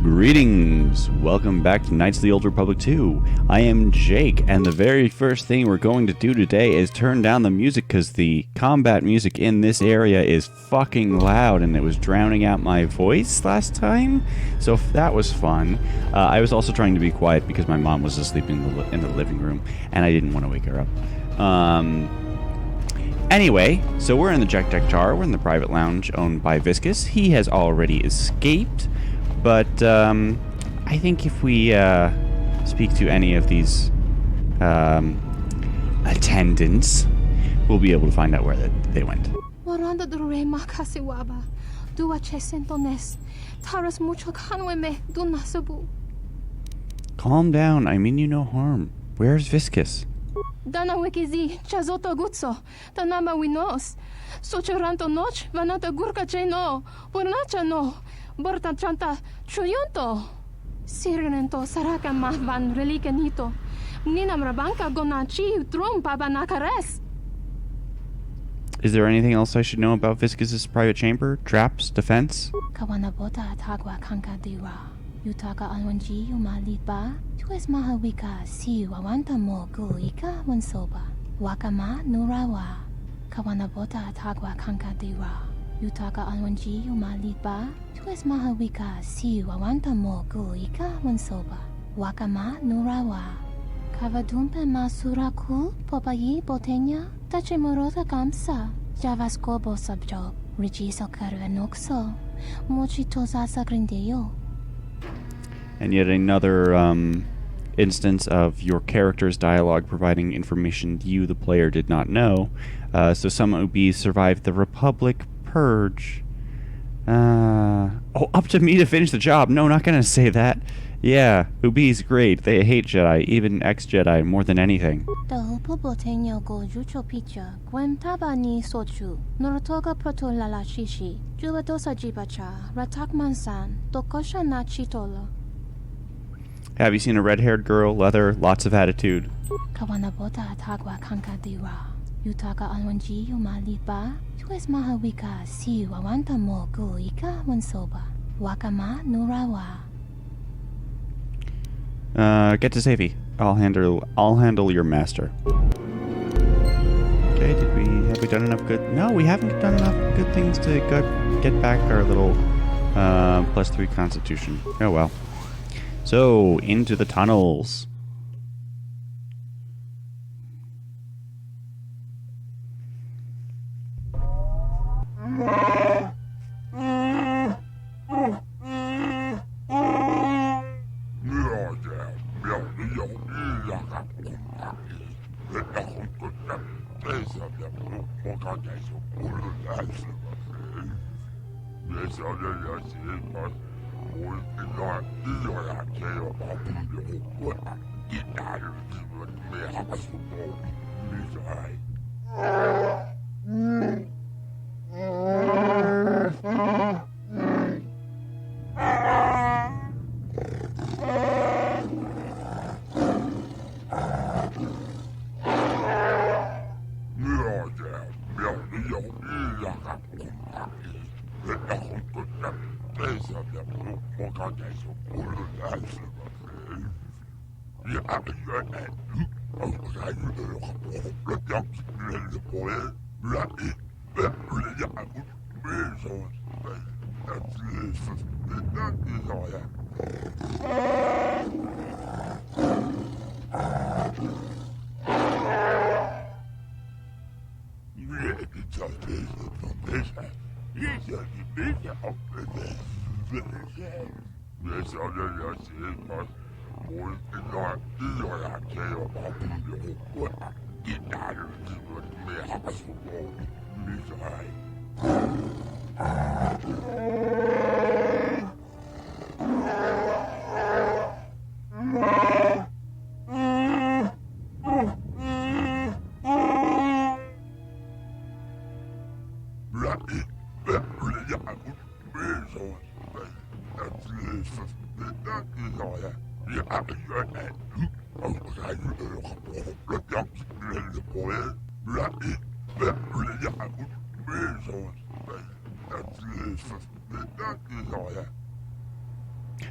Greetings! Welcome back to Knights of the Old Republic 2. I am Jake, and the very first thing we're going to do today is turn down the music because the combat music in this area is fucking loud and it was drowning out my voice last time, so that was fun. I was also trying to be quiet because my mom was asleep in the living room and I didn't want to wake her up. Anyway, so we're in the Jack Deck Jar, we're in the private lounge owned by Visquis. He has already escaped. But I think if we speak to any of these attendants, we'll be able to find out where they went. Calm down. I mean you no harm. Where's Visquis? Dana wikizi chazoto gutso tanama winos socharanto noch vanata gurka cheno pornacha no borta chanta chuyonto sirenento saraka mahvan relicanito ninam rabanka gonachi trum pabanakares. Is there anything else I should know about Visquis' private chamber? Traps? Defense? Kawanabota tagwa kanka dira Yutaka alwanji yumalita tues mahawika si wawanta mo guika wansoba wakama nurawa kawanabota tagwa kanka dira Yutaka alwanji yumalita tues mahawika si wawanta mo guika wansoba wakama nurawa kavadumpe masuraku popayi botenya tachimorota kamsa javaskobo sabjob rijiso karvenokso mochitoza sagrindeyo. And yet another instance of your character's dialogue providing information you, the player, did not know. So some OBs survived the Republic Purge. Oh, up to me to finish the job. No, not gonna say that. Yeah, OB's great. They hate Jedi, even ex-Jedi, more than anything. Have you seen a red-haired girl, leather, lots of attitude? Kawanabota tagwa kanka dira Yutaka alwanji yumalita tues mahawika si wawanta mo guika wansoba wakama nurawa. Get to safety. I'll handle your master. Okay, have we done enough good? No, we haven't done enough good things to get back our little +3 constitution. Oh well. So, into the tunnels.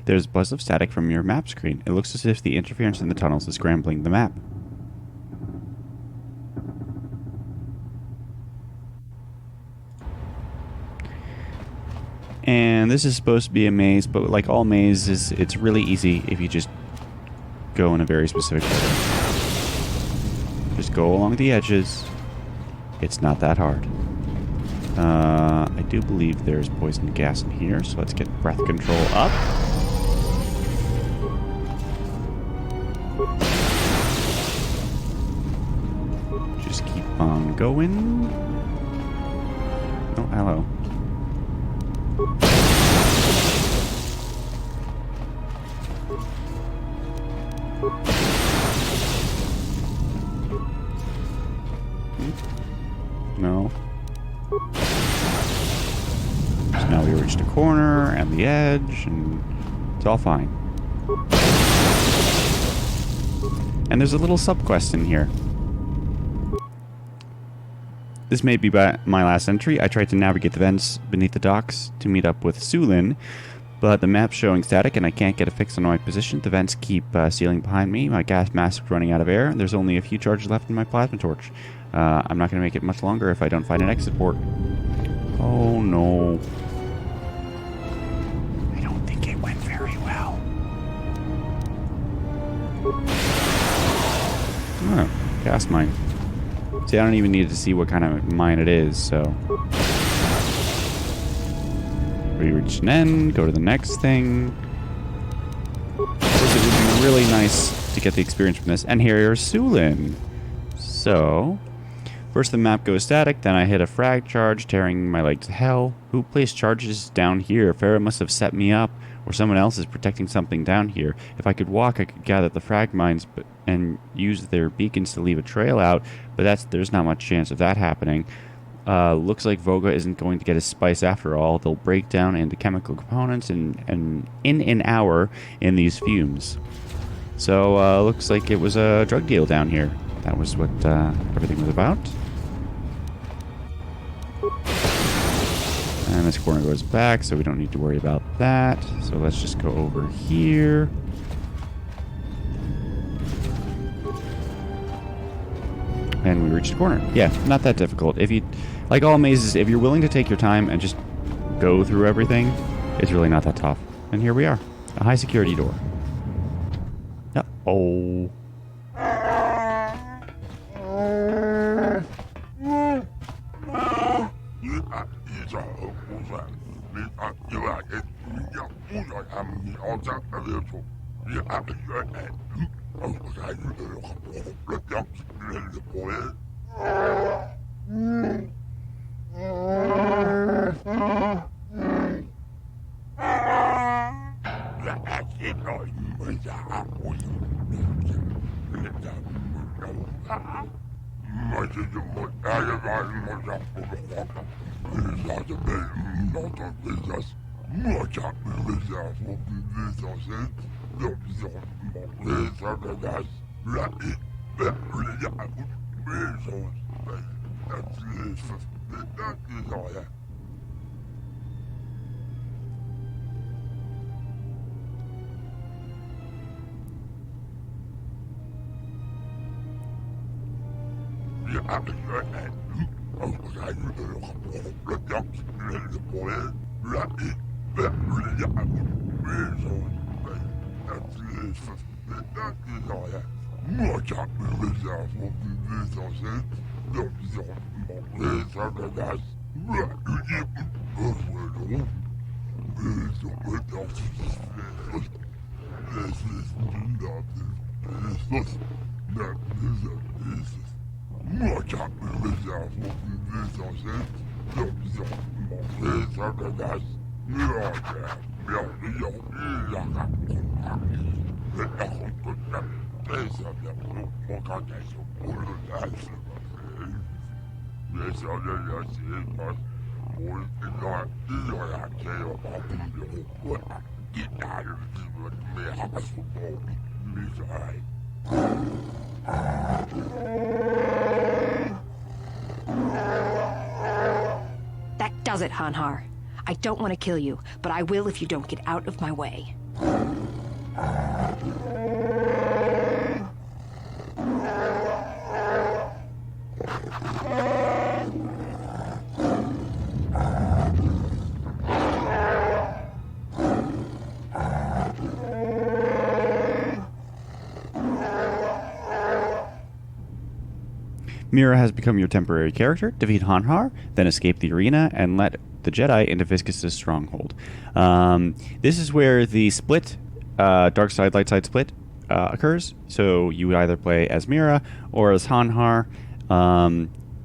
There's a buzz of static from your map screen. It looks as if the interference in the tunnels is scrambling the map. And this is supposed to be a maze, but like all mazes, it's really easy if you just go in a very specific way. Just go along the edges. It's not that hard. I do believe there's poison gas in here, so let's get breath control up. Just keep on going. Oh, hello. No. So now we reached a corner and the edge, and it's all fine. And there's a little sub-quest in here. This may be my last entry. I tried to navigate the vents beneath the docks to meet up with Sulin, but the map's showing static and I can't get a fix on my position. The vents keep sealing behind me. My gas mask is running out of air, and there's only a few charges left in my plasma torch. I'm not going to make it much longer if I don't find an exit port. Oh no. I don't think it went very well. Oh, gas mine. See, I don't even need to see what kind of mine it is, so... We reach an end, go to the next thing. It would be really nice to get the experience from this. And here's Sulin. So... First the map goes static, then I hit a frag charge, tearing my leg to hell. Who placed charges down here? Farah must have set me up, or someone else is protecting something down here. If I could walk, I could gather the frag mines and use their beacons to leave a trail out, but there's not much chance of that happening. Looks like Voga isn't going to get his spice after all. They'll break down into chemical components in an hour in these fumes. So, looks like it was a drug deal down here. That was what everything was about. And this corner goes back, so we don't need to worry about that. So let's just go over here. And we reach the corner. Yeah, not that difficult. If you, like all mazes, if you're willing to take your time and just go through everything, it's really not that tough. And here we are. A high security door. Uh-oh. That does it, Hanhar. I don't want to kill you, but I will if you don't get out of my way. Mira has become your temporary character. Defeat Hanhar, then escape the arena and let the Jedi into Visquis' stronghold. This is where the split, dark side, light side split, occurs. So you would either play as Mira or as Hanhar.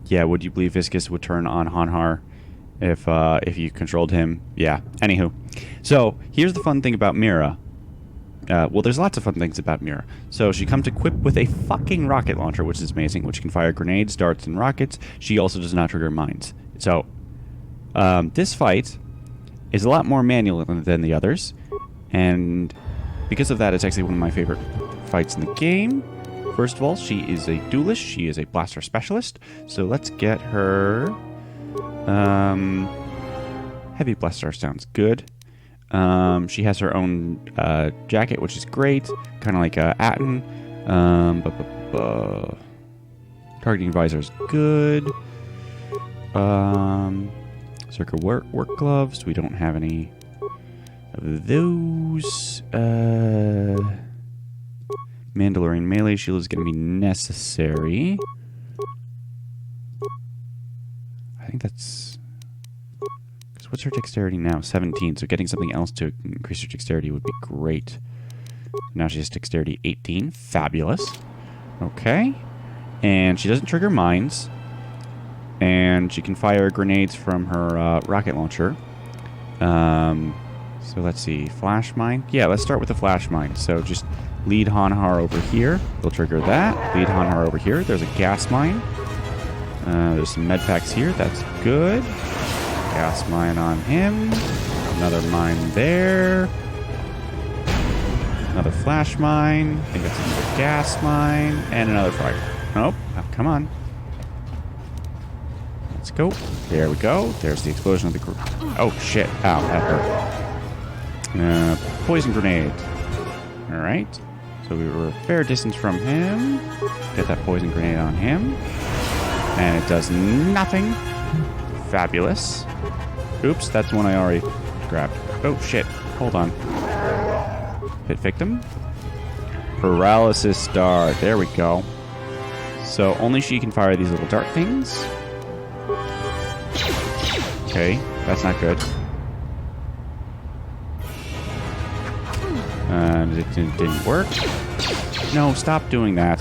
Yeah, would you believe Visquis would turn on Hanhar if you controlled him? Yeah. Anywho, so here's the fun thing about Mira. Well, there's lots of fun things about Mira. So she comes equipped with a fucking rocket launcher, which is amazing, which can fire grenades, darts, and rockets. She also does not trigger mines. So this fight is a lot more manual than the others, and because of that, it's actually one of my favorite fights in the game. First of all, she is a duelist. She is a blaster specialist. So let's get her... heavy blaster sounds good. She has her own jacket, which is great, kind of like Atton. Targeting visor is good. Circle work gloves. We don't have any of those. Mandalorian melee shield is going to be necessary. I think that's... What's her dexterity now? 17. So getting something else to increase her dexterity would be great. Now she has dexterity 18. Fabulous. Okay. And she doesn't trigger mines. And she can fire grenades from her rocket launcher. So let's see. Flash mine? Yeah, let's start with the flash mine. So just lead Hanhar over here. They'll trigger that. Lead Hanhar over here. There's a gas mine. There's some med packs here. That's good. Gas mine on him. Another mine there. Another flash mine. I think that's another gas mine. And another fire. Nope. Oh, come on. Let's go. There we go. There's the explosion of the group. Oh, shit. Ow, that hurt. Poison grenade. Alright. So we were a fair distance from him. Get that poison grenade on him. And it does nothing. Fabulous. Oops, that's one I already grabbed. Oh, shit. Hold on. Hit victim. Paralysis star. There we go. So only she can fire these little dart things. Okay, that's not good. And it didn't work. No, stop doing that.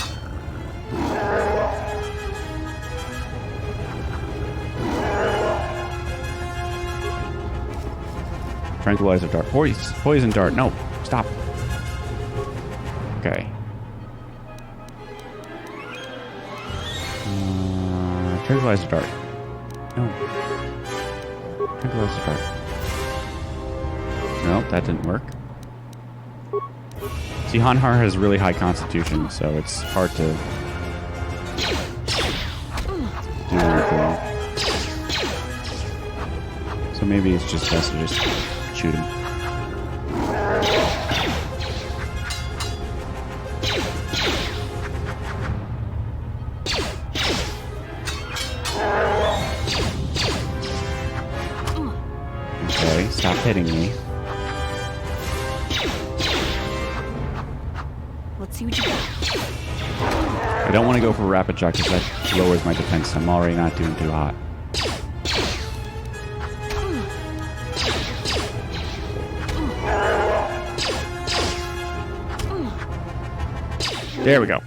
Tranquilizer dart. Poison dart. No. Stop. Okay. Tranquilizer dart. No. Tranquilizer dart. No, that didn't work. See, Hanhar has really high constitution, so it's hard to do anything. So maybe it's just best to just shoot him. Okay, stop hitting me. Let's see what you got. I don't want to go for rapid shock because that lowers my defense. I'm already not doing too hot. There we go.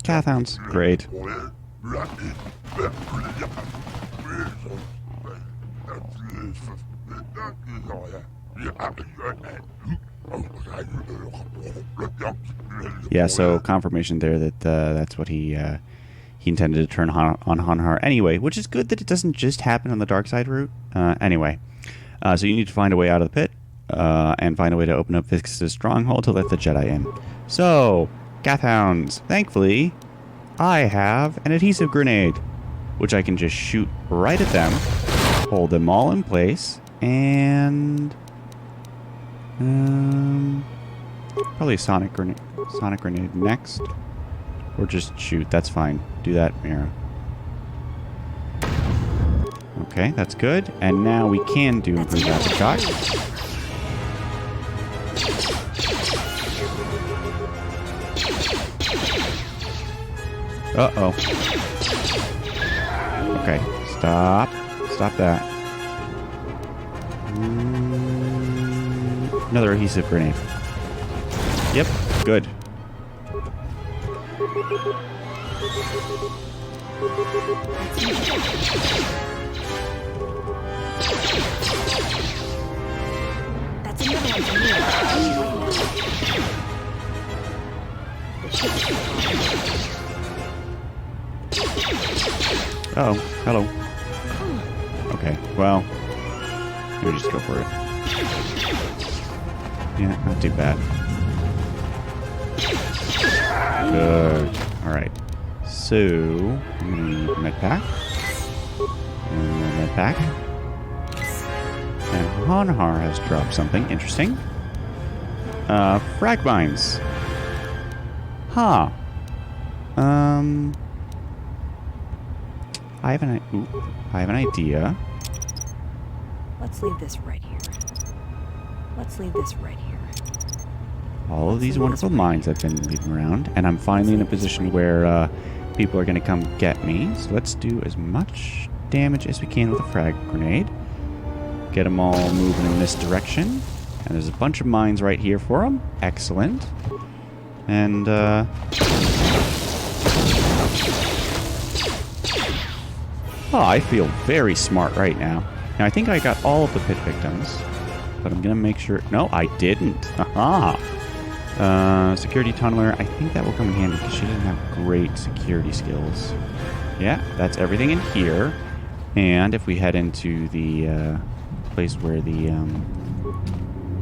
Cathounds. Great. Yeah, so confirmation there that that's what he he intended to turn on Hanhar anyway, which is good that it doesn't just happen on the dark side route. Anyway, so you need to find a way out of the pit and find a way to open up Visquis' stronghold to let the Jedi in. So, Gathhounds, thankfully, I have an adhesive grenade, which I can just shoot right at them, hold them all in place, and probably a sonic grenade next. Or just shoot, that's fine. Do that, Mira. Okay, that's good. And now we can do improved rapid shot. Uh-oh. Okay, stop. Stop that. Another adhesive grenade. Yep, good. That's another one for me. Oh, hello. Okay, well, maybe just go for it. Yeah, not too bad. Good. Alright. So, I'm going to need a med pack. And a med pack. And Hanhar has dropped something interesting. Frag mines. Huh. I have an idea. Let's leave this right here. Let's leave this right here. All of these wonderful mines I've been leaving around, and I'm finally in a position where people are going to come get me. So let's do as much damage as we can with a frag grenade. Get them all moving in this direction. And there's a bunch of mines right here for them. Excellent. And, oh, I feel very smart right now. Now, I think I got all of the pit victims, but I'm going to make sure... No, I didn't. Aha! Security tunneler, I think that will come in handy because she doesn't have great security skills. Yeah, that's everything in here. And if we head into the place where the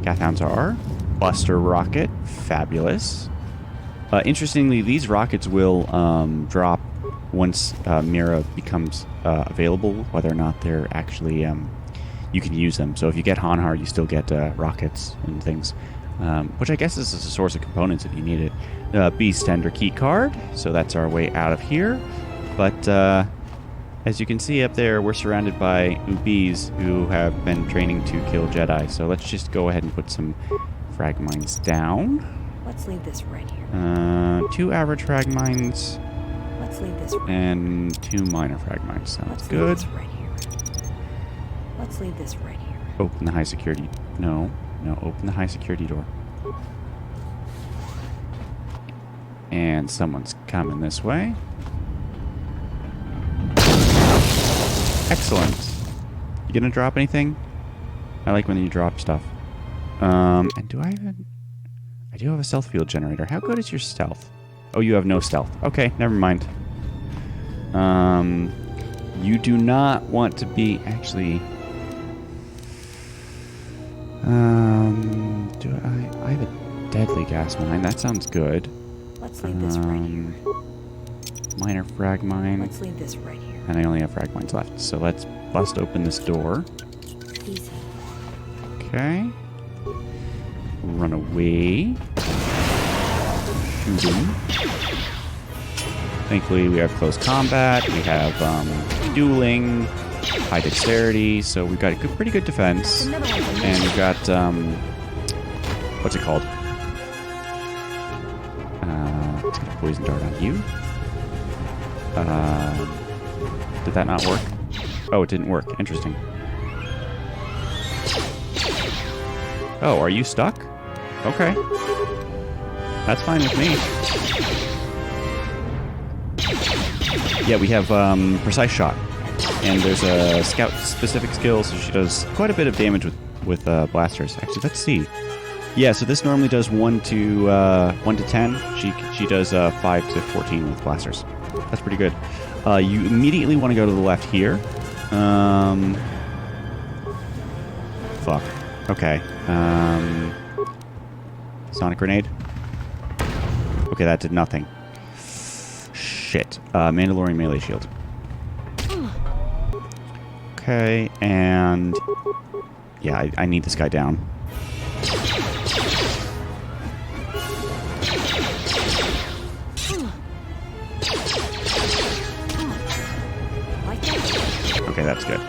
Gathhounds are, Buster rocket, fabulous. Interestingly, these rockets will drop once Mira becomes available, whether or not they're actually you can use them. So if you get Hanhar, you still get rockets and things. Which I guess is a source of components if you need it. Beast Tender key card, so that's our way out of here. But as you can see up there, we're surrounded by Ubis who have been training to kill Jedi. So let's just go ahead and put some frag mines down. Let's leave this right here. 2 average frag mines. Let's leave this right and 2 minor frag mines. Sounds Let's good. Leave this right here. Let's leave this right here. Open the high security. No, open the high security door. And someone's coming this way. Excellent. You gonna drop anything? I like when you drop stuff. And do I have I do have a stealth field generator. How good is your stealth? Oh, you have no stealth. Okay, never mind. You do not want to be... Actually... do I have a deadly gas mine. That sounds good. Let's leave this right here. Minor frag mine. Let's leave this right here. And I only have frag mines left. So let's bust open this door. Easy. Okay. Run away. Shoot him. Thankfully, we have close combat. We have dueling, high dexterity. So we've got a pretty good defense. And we've got, what's it called? Let's get a poison dart on you. Did that not work? Oh, it didn't work. Interesting. Oh, are you stuck? Okay. That's fine with me. Yeah, we have precise shot. And there's a scout-specific skill, so she does quite a bit of damage with blasters. Actually, let's see. Yeah, so this normally does 1 to 10. She does 5 to 14 with blasters. That's pretty good. You immediately want to go to the left here. Fuck. Okay. Sonic grenade. Okay, that did nothing. Shit. Mandalorian melee shield. Okay, and... yeah, I need this guy down. Okay, that's good.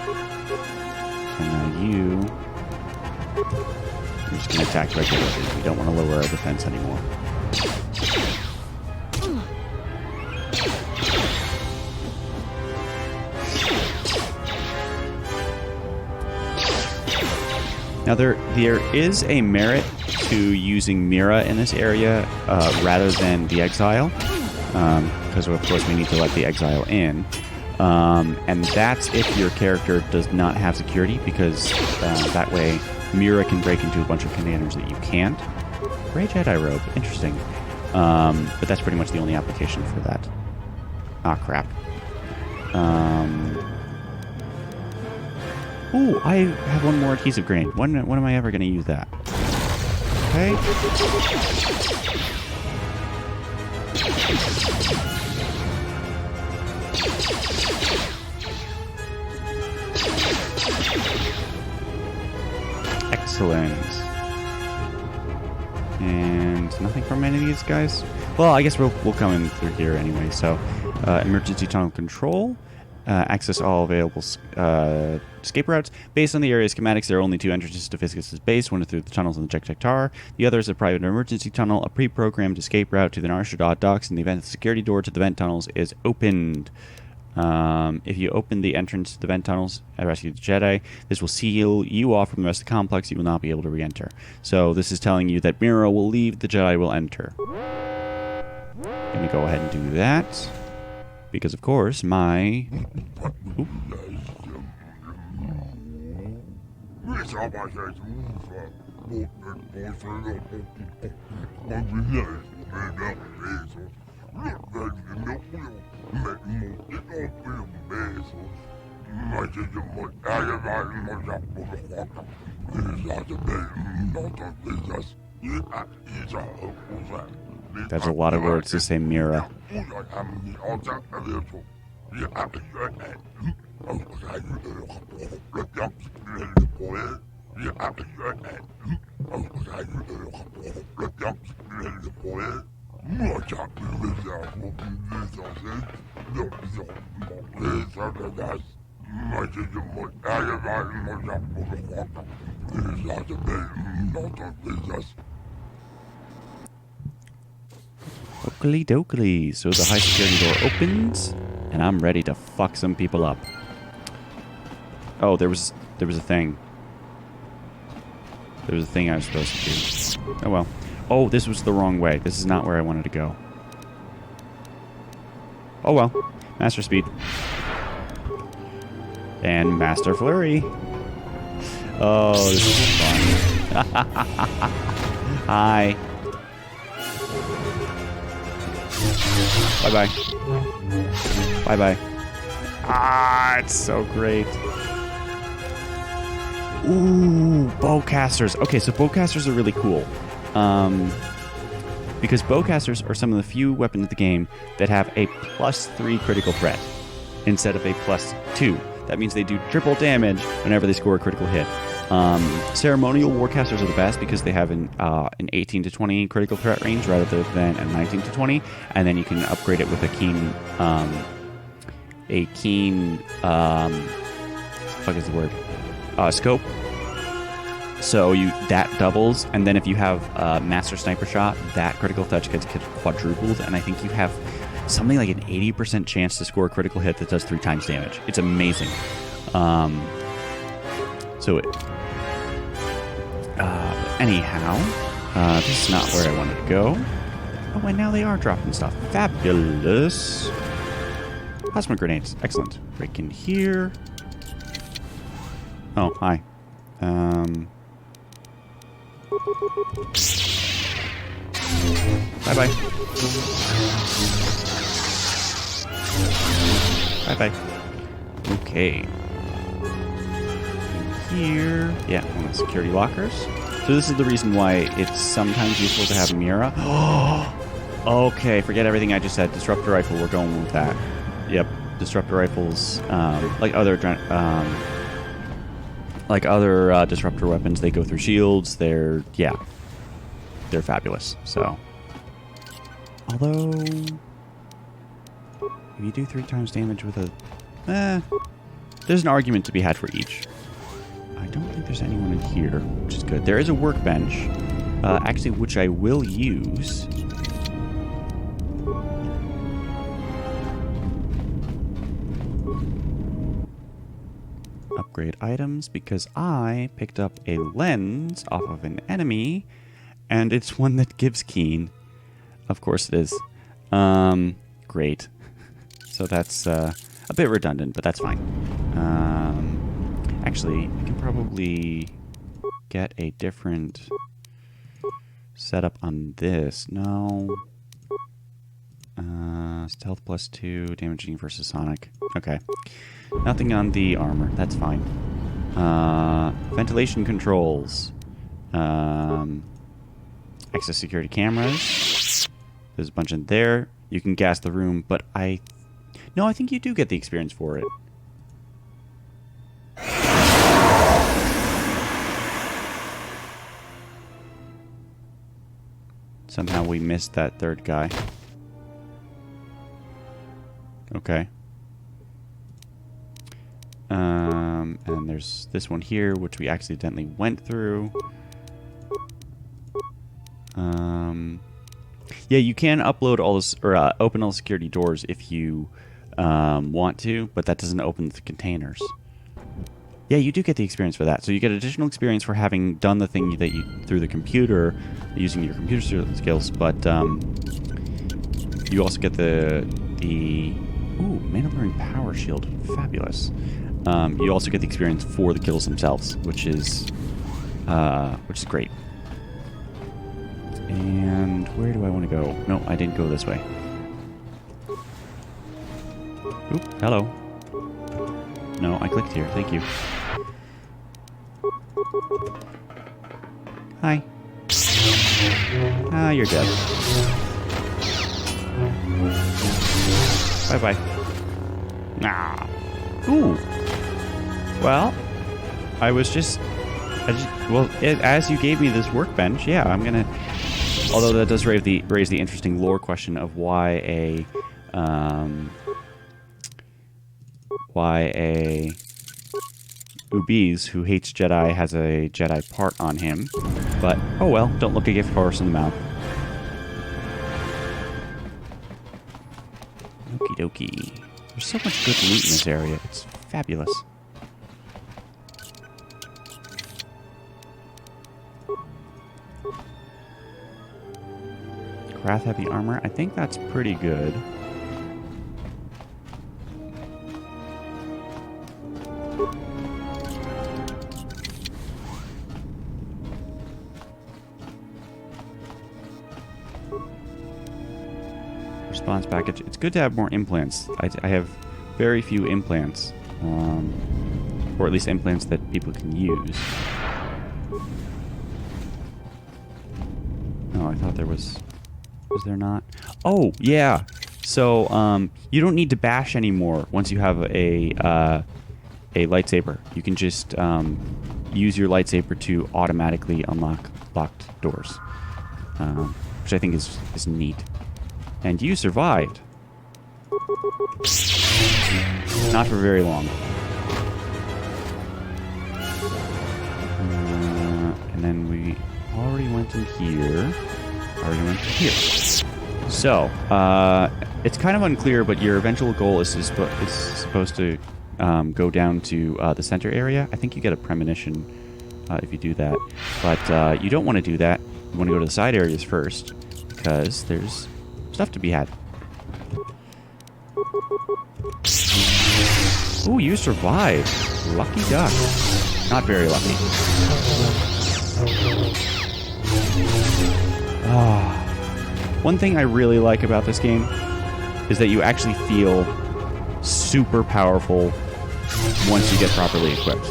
And now you... I'm just going to attack regularly. We don't want to lower our defense anymore. Now there is a merit to using Mira in this area rather than the Exile, because of course we need to let the Exile in, and that's if your character does not have security, because that way Mira can break into a bunch of containers that you can't. Gray Jedi robe, interesting, but that's pretty much the only application for that. Ah, crap. Ooh, I have one more adhesive grenade. When am I ever going to use that? Okay. Excellent. And nothing from any of these guys? Well, I guess we'll come in through here anyway. So, emergency tunnel control. Access all available escape routes. Based on the area schematics, there are only two entrances to Visquis' base. One is through the tunnels in the Jektek. The other is a private emergency tunnel, a pre-programmed escape route to the Nar Shaddaa docks in the event the security door to the vent tunnels is opened. If you open the entrance to the vent tunnels and rescue the Jedi, this will seal you off from the rest of the complex. You will not be able to re-enter. So this is telling you that Mira will leave, the Jedi will enter. I'm going to go ahead and do that. Because, of course, my... Oop. That's a lot of words to say Mira. Oakley dokley. So the high security door opens, and I'm ready to fuck some people up. Oh, there was a thing. There was a thing I was supposed to do. Oh well. Oh, this was the wrong way. This is not where I wanted to go. Oh well. Master speed. And Master Flurry. Oh, this is fun. Hi. Bye-bye. Bye-bye. Ah, it's so great. Ooh, bowcasters. Okay, so bowcasters are really cool. Because bowcasters are some of the few weapons in the game that have a +3 critical threat instead of a +2. That means they do triple damage whenever they score a critical hit. Ceremonial warcasters are the best because they have an 18 to 20 critical threat range rather than a 19 to 20, and then you can upgrade it with a keen fuck is the word? Scope. So that doubles, and then if you have Master Sniper Shot, that critical threat gets quadrupled, and I think you have something like an 80% chance to score a critical hit that does 3 times damage. It's amazing. Anyhow, this is not where I wanted to go. Oh, and now they are dropping stuff. Fabulous. Plasma grenades. Excellent. Break in here. Oh, hi. Bye-bye. Bye-bye. Okay. Here. Yeah, one of the security lockers. So this is the reason why it's sometimes useful to have Mira. Okay, forget everything I just said. Disruptor rifle, we're going with that. Yep, disruptor rifles, like other disruptor weapons, they go through shields. They're fabulous. So, although if you do 3 times damage with a, there's an argument to be had for each. I don't think there's anyone in here, which is good. There is a workbench, actually, which I will use. Upgrade items, because I picked up a lens off of an enemy, and it's one that gives keen. Of course it is. Great. So that's a bit redundant, but that's fine. Actually, I can probably get a different setup on this. No. Stealth +2, damaging versus sonic. Okay. Nothing on the armor. That's fine. Ventilation controls. Access security cameras. There's a bunch in there. You can gas the room, but no, I think you do get the experience for it. Somehow we missed that third guy. Okay. And there's this one here, which we accidentally went through. Yeah, you can upload all this, or open all the security doors if you want to, but that doesn't open the containers. Yeah, you do get the experience for that. So you get additional experience for having done the thing that you through the computer, using your computer skills, but you also get the man-of-learning power shield. Fabulous. You also get the experience for the kills themselves, which is great. And where do I want to go? No, I didn't go this way. Oop, hello. No, I clicked here. Thank you. Hi. Ah, you're dead. Bye-bye. Nah. Ooh. Well, as you gave me this workbench, yeah, I'm gonna. Although that does raise the interesting lore question of why a Ubiz who hates Jedi has a Jedi part on him. But oh well, don't look a gift horse in the mouth. Okie dokie. There's so much good loot in this area. It's fabulous. Wrath heavy armor. I think that's pretty good. Response package. It's good to have more implants. I have very few implants, or at least implants that people can use. Oh, I thought there was. Was there not? Oh, yeah. So, you don't need to bash anymore once you have a lightsaber. You can just use your lightsaber to automatically unlock locked doors, which I think is neat. And you survived. Not for very long. And then we already went in here. Already went here. So, it's kind of unclear, but your eventual goal is supposed to go down to the center area. I think you get a premonition if you do that. But you don't want to do that. You want to go to the side areas first, because there's stuff to be had. Ooh, you survived. Lucky duck. Not very lucky. One thing I really like about this game is that you actually feel super powerful once you get properly equipped.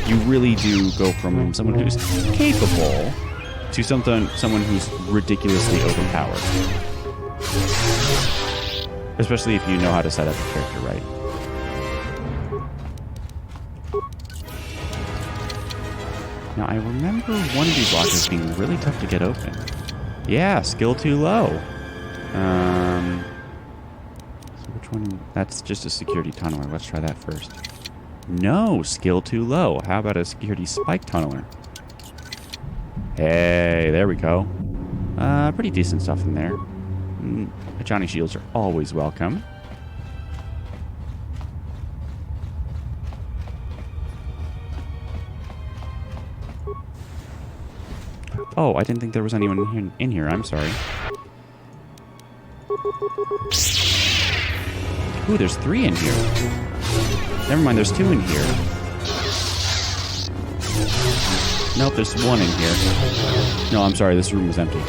You really do go from someone who's capable to someone who's ridiculously overpowered. Especially if you know how to set up the character right. Now, I remember one of these lockers being really tough to get open. Yeah, skill too low. So which one? That's just a security tunneler. Let's try that first. No, skill too low. How about a security spike tunneler? Hey, there we go. Pretty decent stuff in there. Johnny shields are always welcome. Oh, I didn't think there was anyone in here. I'm sorry. Ooh, there's 3 in here. Never mind, there's 2 in here. Nope, there's 1 in here. No, I'm sorry, this room was empty.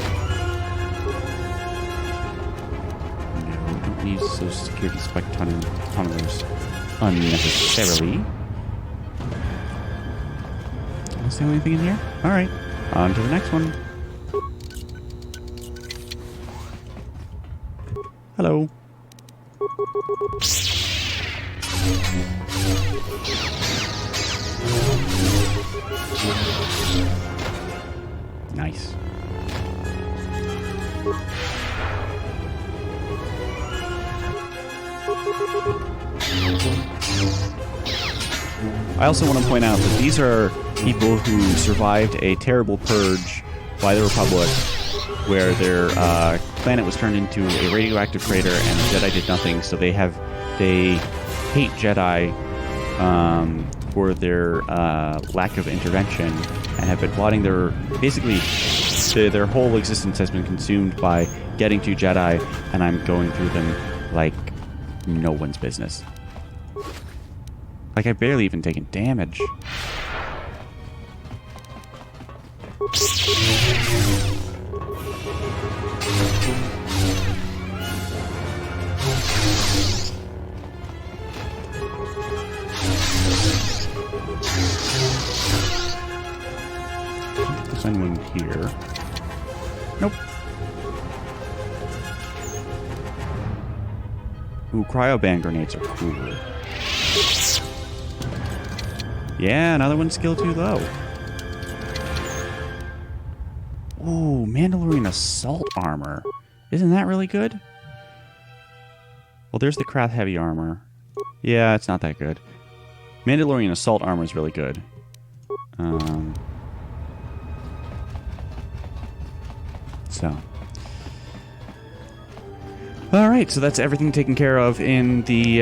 No, don't use those security spike tunnelers unnecessarily. Is there anything in here? Alright. On to the next one. Hello. Nice. I also want to point out that these are people who survived a terrible purge by the Republic where their planet was turned into a radioactive crater and the Jedi did nothing, so they hate Jedi for their lack of intervention and have been plotting their whole existence has been consumed by getting to Jedi, and I'm going through them like no one's business. Like, I've barely even taken damage. There's anyone here? Nope. Ooh, cryo-band grenades are cool. Yeah, another one skill too low. Ooh, Mandalorian assault armor. Isn't that really good? Well, there's the Krath heavy armor. Yeah, it's not that good. Mandalorian assault armor is really good. Alright, so that's everything taken care of in the,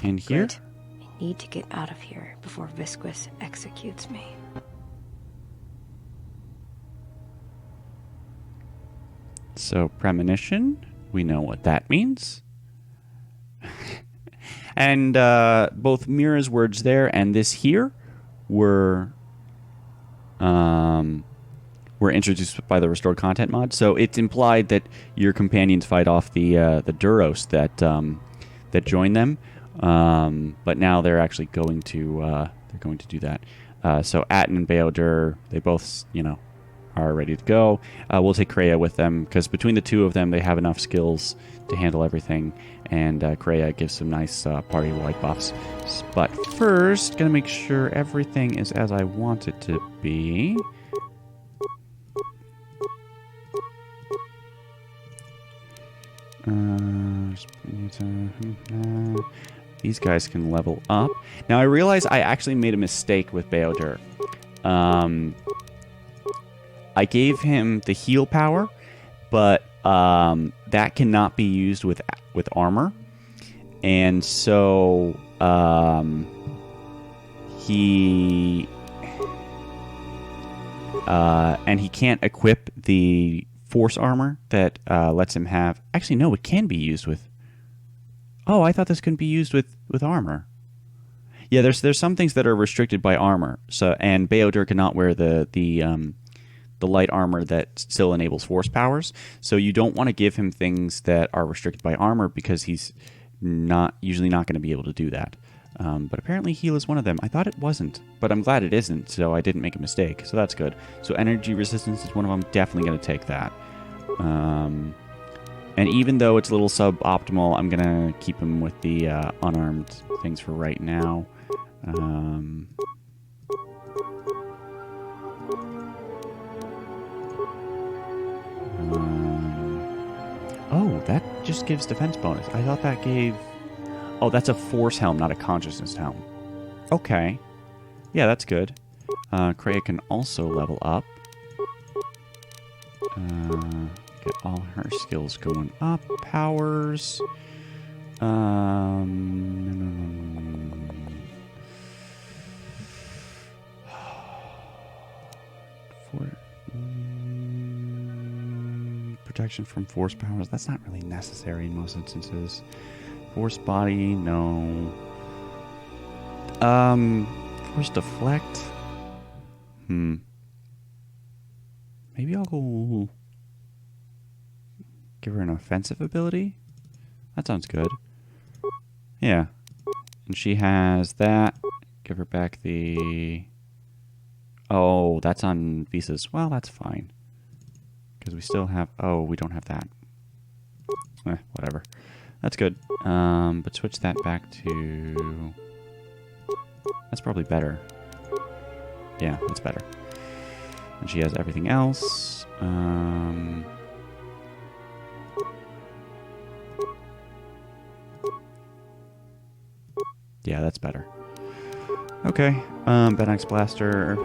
in here. Great. I need to get out of here before Visquis executes me. So, premonition, we know what that means. And both Mira's words there and this here were introduced by the restored content mod. So it's implied that your companions fight off the Duros that join them. But now they're actually going to do that. So Atton and Baodur, they both are ready to go. We'll take Kreia with them because between the two of them, they have enough skills to handle everything. And Kreia gives some nice party-wide buffs. But first, gonna make sure everything is as I want it to be. These guys can level up. Now I realize I actually made a mistake with Baodur. I gave him the heal power, but that cannot be used with armor, and so he can't equip the force armor that lets him have. Actually, no, it can be used with. Oh, I thought this couldn't be used with armor. Yeah, there's some things that are restricted by armor. So, and Baodur cannot wear the the light armor that still enables force powers. So you don't want to give him things that are restricted by armor because he's usually not going to be able to do that. But apparently heal is one of them. I thought it wasn't, but I'm glad it isn't, so I didn't make a mistake. So that's good. So energy resistance is one of them. Definitely going to take that. And even though it's a little suboptimal, I'm going to keep him with the unarmed things for right now. Oh, that just gives defense bonus. I thought that gave... Oh, that's a force helm, not a consciousness helm. Okay. Yeah, that's good. Kreia can also level up. Get all her skills going up. Powers. Protection from force powers. That's not really necessary in most instances. Force body, no. Force deflect. Maybe I'll go give her an offensive ability. That sounds good. Yeah. And she has that. Give her back the... Oh, that's on visas. Well, that's fine. Because we still have... Oh, we don't have that. Whatever. That's good. But switch that back to... That's probably better. Yeah, that's better. And she has everything else. Yeah, that's better. Okay. Benax Blaster.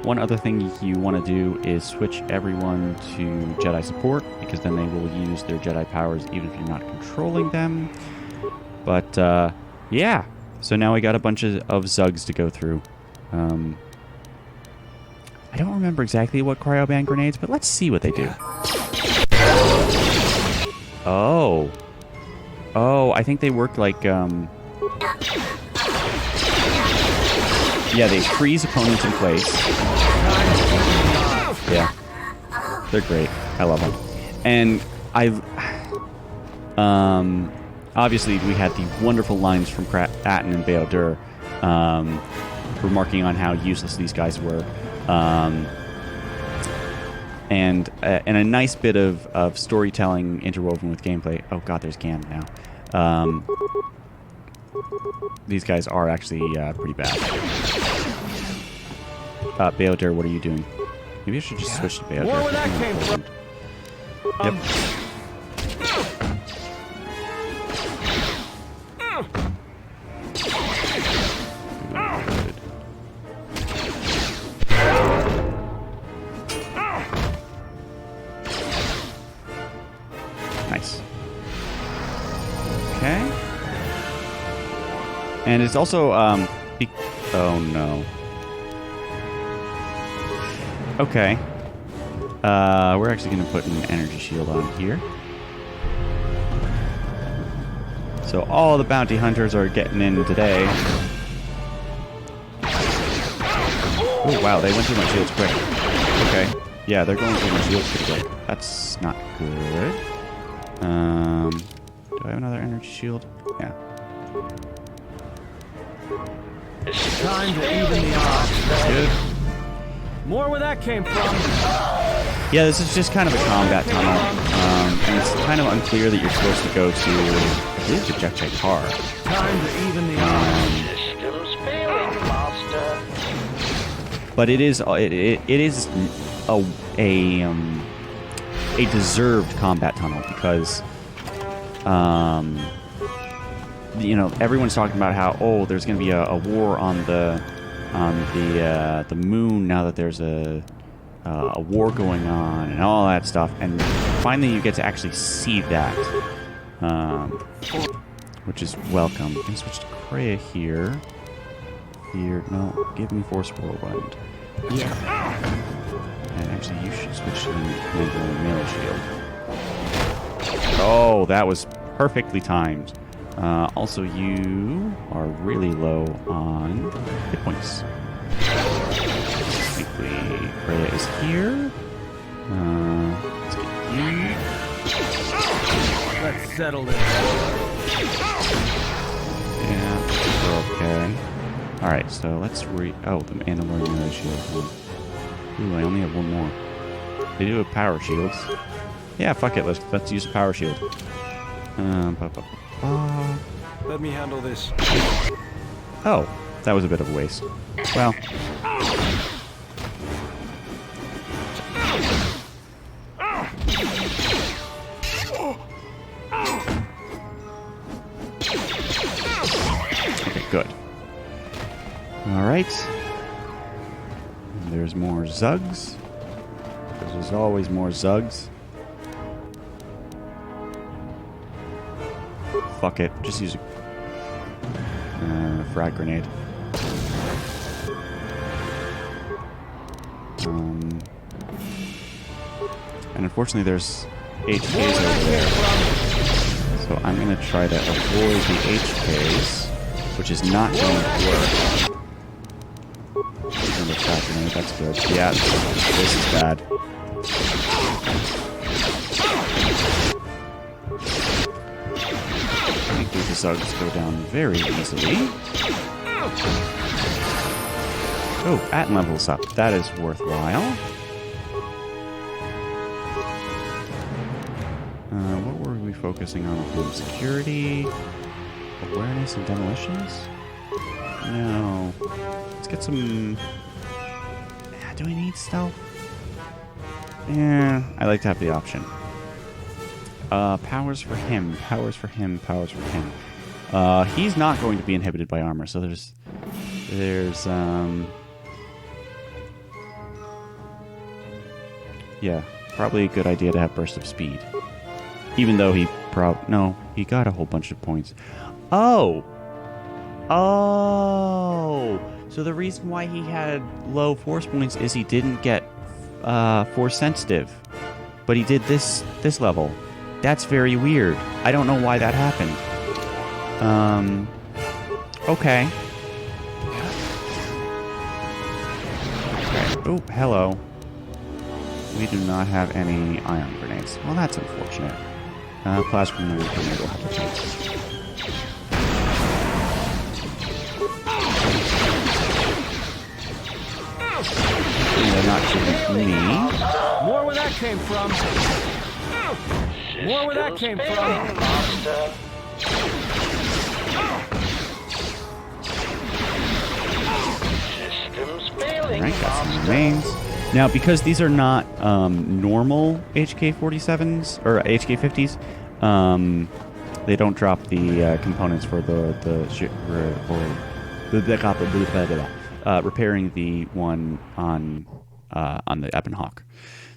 One other thing you want to do is switch everyone to Jedi support, because then they will use their Jedi powers even if you're not controlling them. But, yeah. So now we got a bunch of Zugs to go through. I don't remember exactly what Cryoband grenades, but let's see what they do. Oh. Oh, I think they work like, yeah, they freeze opponents in place. Yeah. They're great. I love them. And obviously we had the wonderful lines from Atton and Baodur, remarking on how useless these guys were. And a nice bit of storytelling interwoven with gameplay. Oh god, there's Gam now. These guys are actually pretty bad. Baodur, what are you doing? Maybe I should just switch to Baodur. More where that came from. Yep. Nice. Okay. And it's also, oh no. Okay. We're actually going to put an energy shield on here. So all the bounty hunters are getting in today. Oh, wow, they went through my shields quick. Okay. Yeah, they're going through my shields pretty quick. That's not good. Do I have another energy shield? Yeah. It's time to even the odds. Good. More where that came from. Yeah, this is just kind of a combat tunnel. And it's kind of unclear that you're supposed to go to, I believe, the Jekchai car. Time to even the odds. Systems failing, Master. But it is a deserved combat tunnel because you know, everyone's talking about how there's going to be a war on the moon now that there's a war going on and all that stuff, and finally you get to actually see that, which is welcome. I'm gonna switch to Kreia here. No, give me Force Whirlwind. Yeah. And actually, you should switch to the melee shield. Oh, that was perfectly timed. Also, you are really low on hit points. technically, Rhea is here. Let's get you. Let's settle this. Yeah, we're okay. Alright, so let's oh, the Mandalorian melee shield. Ooh, I only have one more. They do have power shields. Yeah, fuck it, let's use a power shield. Let me handle this. Oh, that was a bit of a waste. Well. Okay, good. Alright. There's more Zugs. There's always more Zugs. Fuck it. Just use a frag grenade. And unfortunately there's HKs over there. So I'm going to try to avoid the HKs, which is not going to work. Frag grenade, that's good. Yeah, this is bad. I think these Zugs go down very easily. Oh, Atton levels up. That is worthwhile. What were we focusing on with him? Security, awareness, and demolitions? No. Let's get some... Do I need stealth? Yeah, I like to have the option. Powers for him, powers for him, powers for him. He's not going to be inhibited by armor, so there's yeah, probably a good idea to have burst of speed. Even though he no, he got a whole bunch of points. Oh! Oh! So the reason why he had low force points is he didn't get force sensitive. But he did this level. That's very weird. I don't know why that happened. Okay. Okay. Oh, hello. We do not have any ion grenades. Well, that's unfortunate. Plasma grenade will have a chance. They're not shooting me. More where that came from. More where that came from. Alright, got some remains. Now, because these are not normal HK-47s, or HK-50s, they don't drop the components for repairing the one on the Ebon Hawk.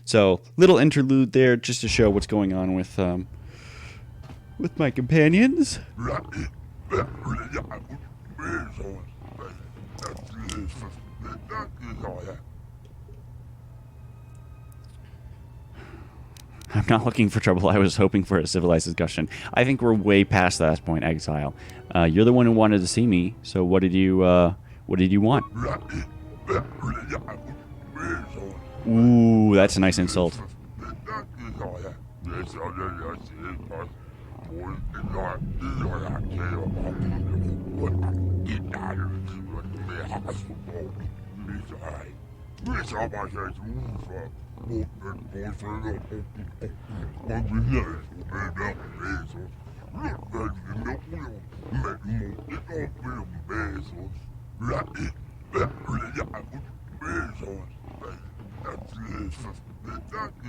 So, little interlude there just to show what's going on with my companions. I'm not looking for trouble. I was hoping for a civilized discussion. I think we're way past that point, Exile. You're the one who wanted to see me. So what did you want? Ooh, that's a nice insult.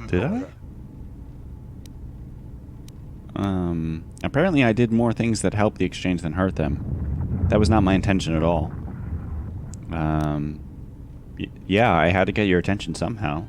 Did I? Apparently I did more things that helped the exchange than hurt them. That was not my intention at all. Yeah, I had to get your attention somehow.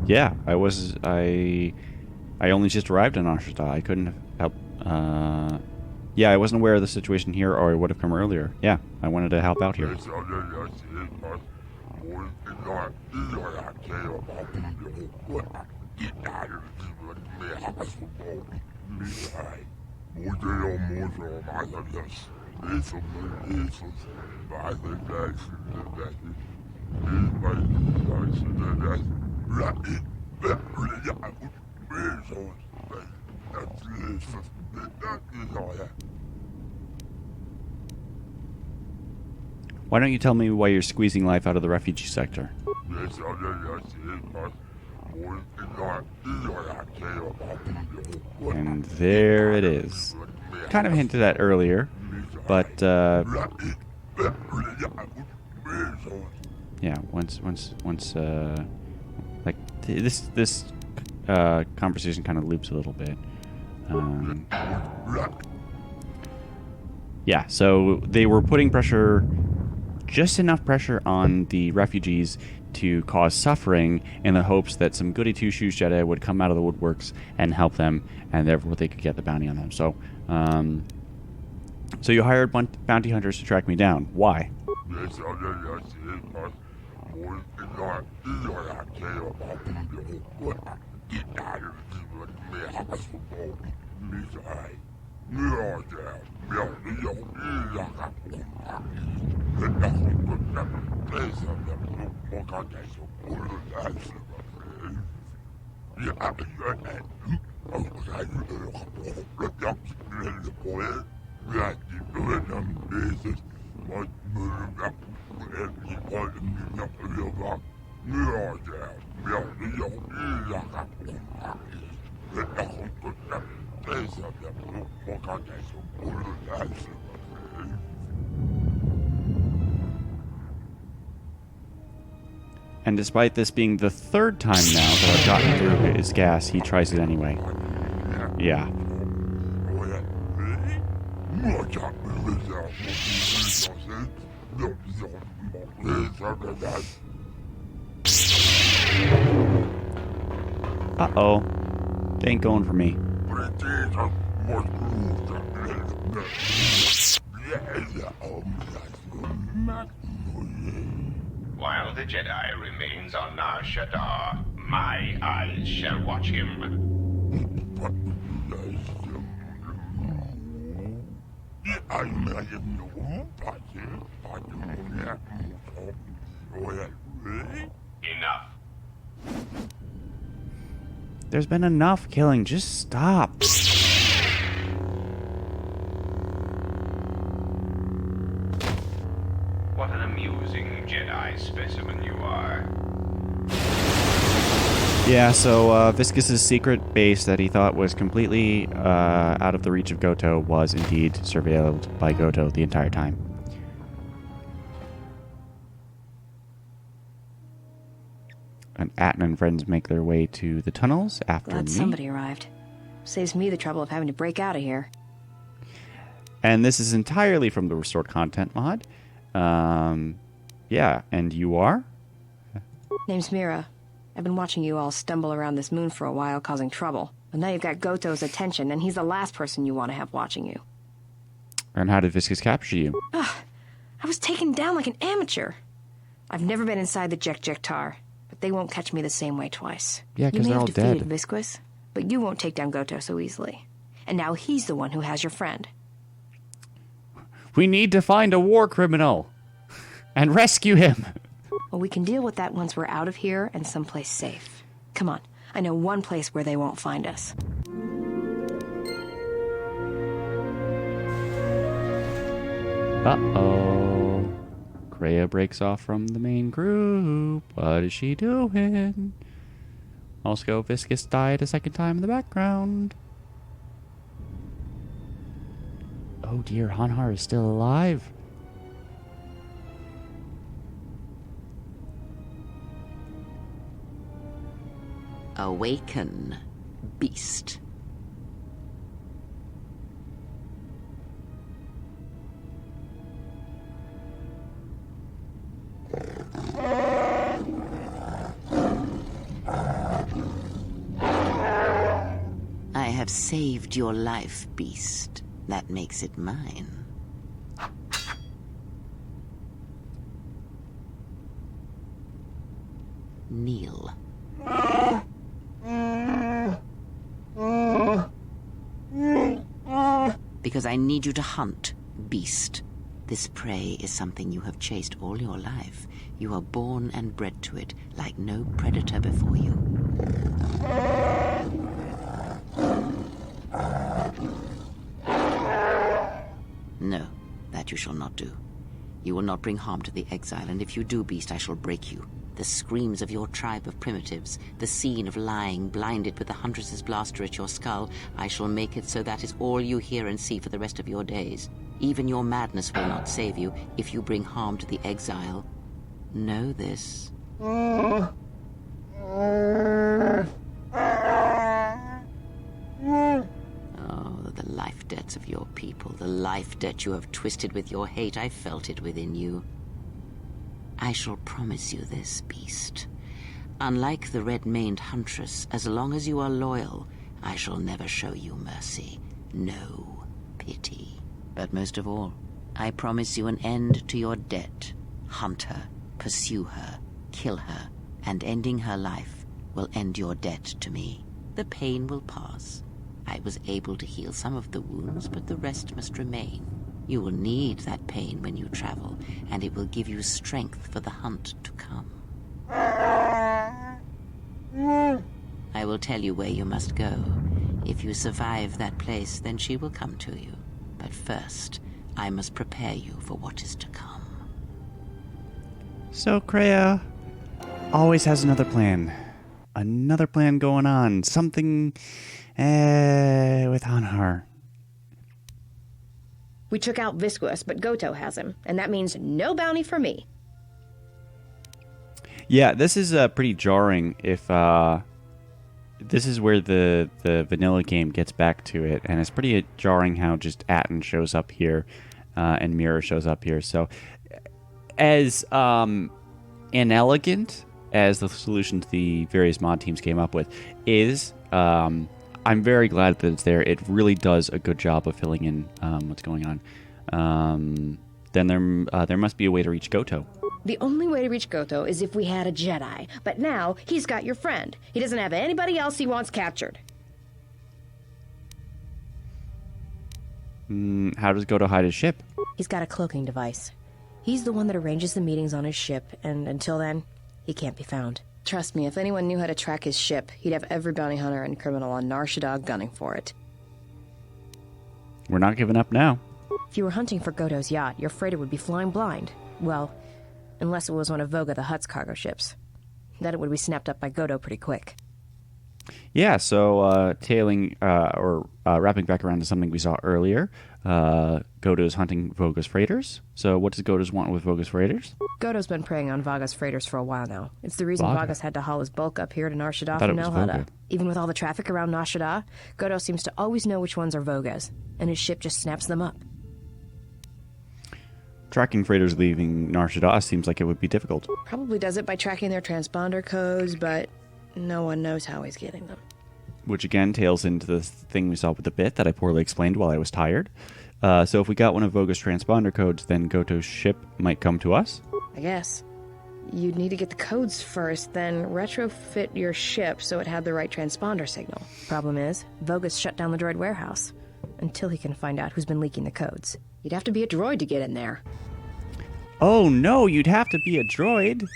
Yeah, I was. I only just arrived in Ashita. I couldn't help. Yeah, I wasn't aware of the situation here, or I would have come earlier. Yeah, I wanted to help out here. Why don't you tell me why you're squeezing life out of the refugee sector? And there it is. Kind of hinted at earlier, but yeah, once like this conversation kind of loops a little bit. Yeah, so they were putting pressure, just enough pressure on the refugees to cause suffering in the hopes that some goody two-shoes Jedi would come out of the woodworks and help them, and therefore they could get the bounty on them. So, so you hired bounty hunters to track me down. Why? And despite this being the third time now that I've gotten through his gas, he tries it anyway. Yeah. Uh-oh. They ain't going for me. While the Jedi remains on Nar Shaddaa, my eyes shall watch him. Enough. There's been enough killing. Just stop. What an amusing Jedi specimen you are. Yeah, so Visquis' secret base that he thought was completely out of the reach of Goto was indeed surveilled by Goto the entire time. And Atton and friends make their way to the tunnels after Glad me. somebody arrived. Saves me the trouble of having to break out of here. And this is entirely from the restored content mod. Yeah, and you are? Name's Mira. I've been watching you all stumble around this moon for a while, causing trouble. But now you've got Goto's attention, and he's the last person you want to have watching you. And how did Visquis capture you? Ugh, I was taken down like an amateur. I've never been inside the Jek-Jek-Tar, but they won't catch me the same way twice. Yeah, because they're all You may have dead. defeated Visquis, but you won't take down Goto so easily. And now he's the one who has your friend. We need to find a war criminal and rescue him. Well, we can deal with that once we're out of here and someplace safe. Come on, I know one place where they won't find us. Uh-oh. Kreia breaks off from the main group. What is she doing? Also, Visquis died a second time in the background. Oh dear, Hanhar is still alive. Awaken, beast. have saved your life, beast. That makes it mine. Kneel. Because I need you to hunt, beast. This prey is something you have chased all your life. You are born and bred to it, like no predator before you. No, that you shall not do. You will not bring harm to the Exile, and if you do, beast, I shall break you. The screams of your tribe of primitives, the scene of lying blinded with the Huntress's blaster at your skull, I shall make it so that is all you hear and see for the rest of your days. Even your madness will not save you if you bring harm to the Exile. Know this. Oh, the life debts of your people, the life debt you have twisted with your hate, I felt it within you. I shall promise you this, beast. Unlike the red-maned huntress, as long as you are loyal, I shall never show you mercy. No pity. But most of all, I promise you an end to your debt. Hunt her, pursue her, kill her, and ending her life will end your debt to me. The pain will pass. I was able to heal some of the wounds, but the rest must remain. You will need that pain when you travel, and it will give you strength for the hunt to come. I will tell you where you must go. If you survive that place, then she will come to you. But first, I must prepare you for what is to come. So Kreia always has another plan. Another plan going on. Something with Anhar. We took out Visquis, but Goto has him, and that means no bounty for me. Yeah, this is pretty jarring if this is where the vanilla game gets back to it, and it's pretty jarring how just Atton shows up here and Mira shows up here. So as inelegant as the solution to the various mod teams came up with is, I'm very glad that it's there. It really does a good job of filling in what's going on. Then there must be a way to reach Goto. The only way to reach Goto is if we had a Jedi, but now he's got your friend. He doesn't have anybody else he wants captured. How does Goto hide his ship? He's got a cloaking device. He's the one that arranges the meetings on his ship, and until then, he can't be found. Trust me, if anyone knew how to track his ship, he'd have every bounty hunter and criminal on Nar Shaddaa gunning for it. We're not giving up now. If you were hunting for Goto's yacht, your freighter would be flying blind. Well, unless it was one of Voga the Hutt's cargo ships. Then it would be snapped up by Goto pretty quick. Yeah, so wrapping back around to something we saw earlier, Goto's hunting Voga's freighters. So what does Goto's want with Voga's freighters? Goto's been preying on Vaga's freighters for a while now. It's the reason Vaga's had to haul his bulk up here to Nar Shaddaa from Nal Hutta. Even with all the traffic around Nar Shaddaa, Goto seems to always know which ones are Voga's, and his ship just snaps them up. Tracking freighters leaving Nar Shaddaa seems like it would be difficult. Probably does it by tracking their transponder codes, but no one knows how he's getting them. Which again tails into the thing we saw with the bit that I poorly explained while I was tired. So if we got one of Voga's transponder codes, then Goto's ship might come to us? I guess. You'd need to get the codes first, then retrofit your ship so it had the right transponder signal. Problem is, Voga's shut down the droid warehouse. Until he can find out who's been leaking the codes. You'd have to be a droid to get in there. Oh no, you'd have to be a droid.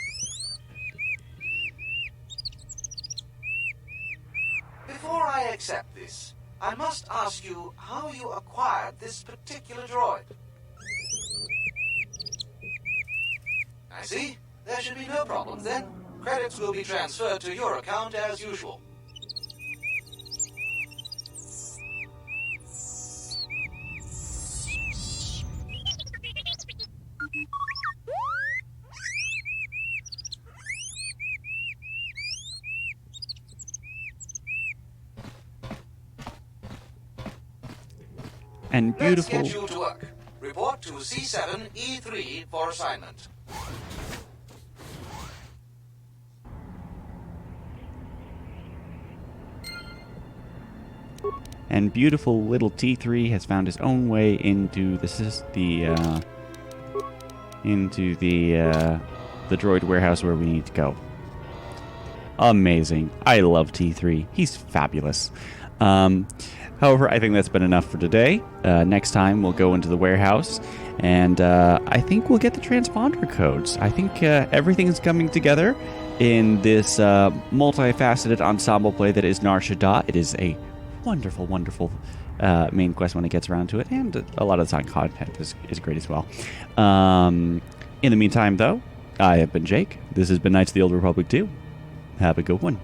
Before I accept this, I must ask you how you acquired this particular droid. I see. There should be no problem then. Credits will be transferred to your account as usual. And beautiful. Let's get you to work. Report to C7E3 for assignment. and beautiful little T3 has found his own way into the droid warehouse where we need to go. Amazing. I love T3. He's fabulous. However, I think that's been enough for today. Next time, we'll go into the warehouse, and I think we'll get the transponder codes. I think everything's coming together in this multifaceted ensemble play that is Nar Shaddaa. It is a wonderful, wonderful main quest when it gets around to it, and a lot of the side content is great as well. In the meantime, though, I have been Jake. This has been Knights of the Old Republic 2. Have a good one.